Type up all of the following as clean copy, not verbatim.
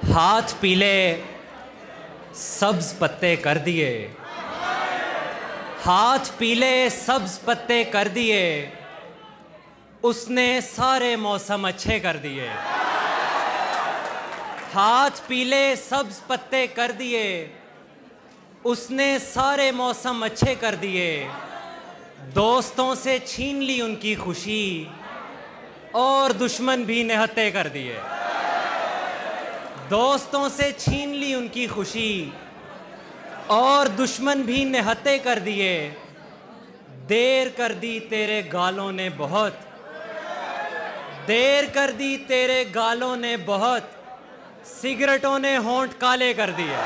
हाथ पीले सब्ज पत्ते कर दिए, हाथ पीले सब्ज पत्ते कर दिए, उसने सारे मौसम अच्छे कर दिए। हाथ पीले सब्ज पत्ते कर दिए, उसने सारे मौसम अच्छे कर दिए। दोस्तों से छीन ली उनकी खुशी और दुश्मन भी निहत्थे कर दिए। दोस्तों से छीन ली उनकी खुशी और दुश्मन भी निहत्थे कर दिए। देर कर दी तेरे गालों ने बहुत, देर कर दी तेरे गालों ने बहुत, सिगरेटों ने होंठ काले कर दिए।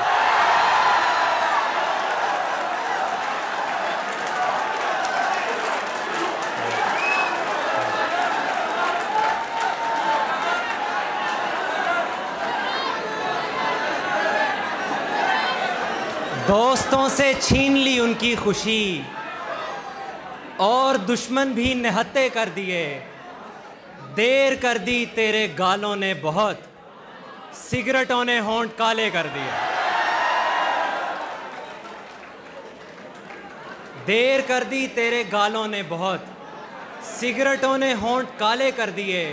दोस्तों से छीन ली उनकी खुशी और दुश्मन भी निहत्थे कर दिए। देर कर दी तेरे गालों ने बहुत, सिगरेटों ने होंठ काले कर दिए। देर कर दी तेरे गालों ने बहुत, सिगरेटों ने होंठ काले कर दिए।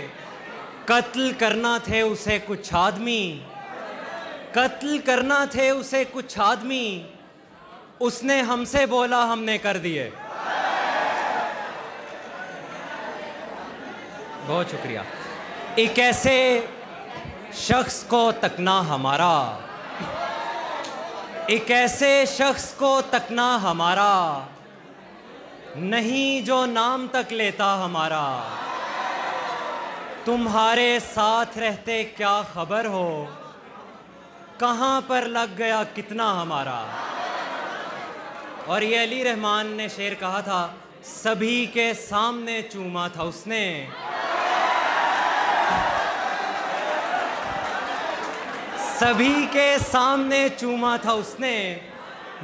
कत्ल करना थे उसे कुछ आदमी, कत्ल करना थे उसे कुछ आदमी, उसने हमसे बोला हमने कर दिए। बहुत शुक्रिया। एक ऐसे शख्स को तकना हमारा, एक ऐसे शख्स को तकना हमारा, नहीं जो नाम तक लेता हमारा। तुम्हारे साथ रहते क्या खबर हो, कहाँ पर लग गया कितना हमारा। और ये अली रहमान ने शेर कहा था, सभी के सामने चूमा था उसने, सभी के सामने चूमा था उसने।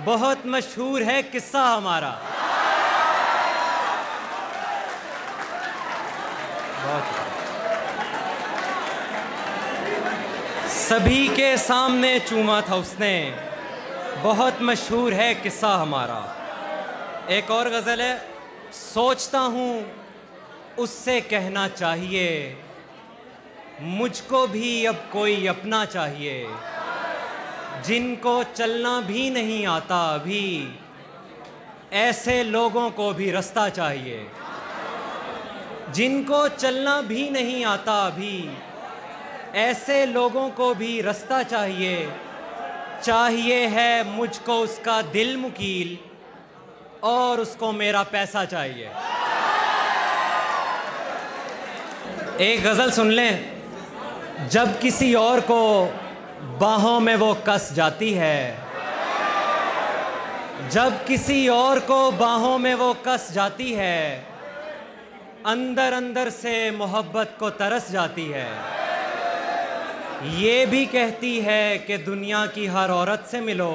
बहुत मशहूर है किस्सा हमारा। सभी के सामने चूमा था उसने, बहुत मशहूर है किस्सा हमारा। एक और गज़ल है, सोचता हूँ उससे कहना चाहिए, मुझको भी अब कोई अपना चाहिए। जिनको चलना भी नहीं आता अभी, ऐसे लोगों को भी रास्ता चाहिए। जिनको चलना भी नहीं आता अभी, ऐसे लोगों को भी रास्ता चाहिए। चाहिए है मुझको उसका दिल मुकील, और उसको मेरा पैसा चाहिए। एक गज़ल सुन लें। जब किसी और को बाहों में वो कस जाती है, जब किसी और को बाहों में वो कस जाती है, अंदर अंदर से मोहब्बत को तरस जाती है। ये भी कहती है कि दुनिया की हर औरत से मिलो,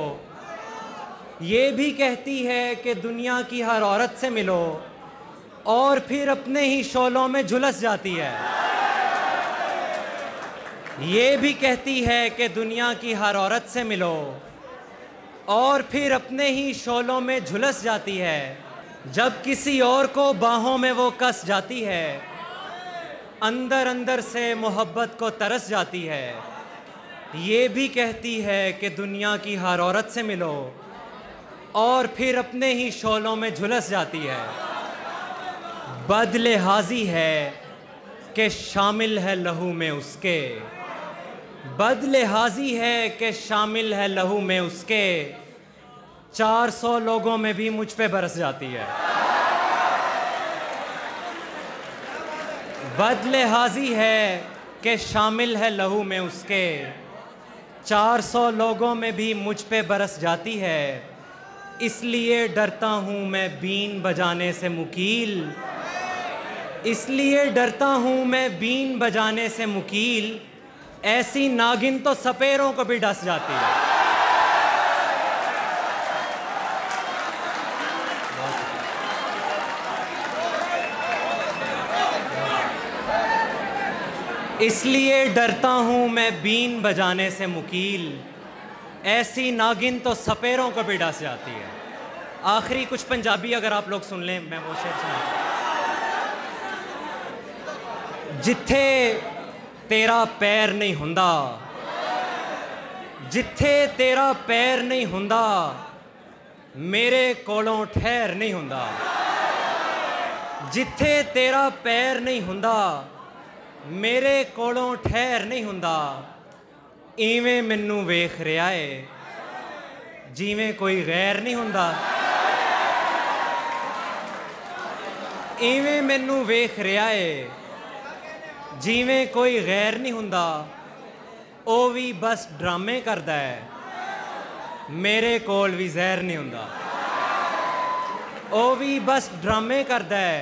ये भी कहती है कि दुनिया की हर औरत से मिलो, और फिर अपने ही शोलों में झुलस जाती है। ये भी कहती है कि दुनिया की हर औरत से मिलो, और फिर अपने ही शोलों में झुलस जाती है। जब किसी और को बाहों में वो कस जाती है, अंदर अंदर से मोहब्बत को तरस जाती है। ये भी कहती है कि दुनिया की हर औरत से मिलो, और फिर अपने ही शोलों में झुलस जाती है। बदलिहाजी है कि शामिल है लहू में उसके, बदलिहाजी है कि शामिल है लहू में उसके। 400 लोगों में भी मुझ पे बरस जाती है। बदलिहाजी है कि शामिल है लहू में उसके। 400 लोगों में भी मुझ पे बरस जाती है। इसलिए डरता हूँ मैं बीन बजाने से मुकील, इसलिए डरता हूँ मैं बीन बजाने से मुकील। ऐसी नागिन तो सपेरों को भी डस जाती है। इसलिए डरता हूँ मैं बीन बजाने से मुकील, ऐसी नागिन तो सपेरों को भी डस जाती है। आखिरी कुछ पंजाबी अगर आप लोग सुन लें, मैं वो शेर सुना। जिथे तेरा पैर नहीं हुंदा, जिथे तेरा पैर नहीं हुंदा, मेरे कोलों ठहर नहीं हुंदा। जिथे तेरा पैर नहीं हुंदा, मेरे कोलों ठहर नहीं हुंदा। इवें मैनू वेख रहा है जिवें कोई गैर नहीं हुंदा। इवें मैनू वेख रहा है जिवें कोई गैर नहीं हुंदा। ओ भी बस ड्रामे करदा है, मेरे कोल भी जहर नहीं हुंदा। ओ भी बस ड्रामे करदा है,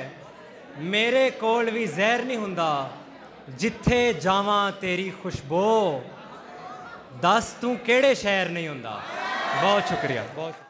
मेरे कोल भी जहर नहीं हुंदा। जिथे जावां तेरी खुशबू, दस तू केड़े शहर नहीं हुंदा। बहुत शुक्रिया, बहुत।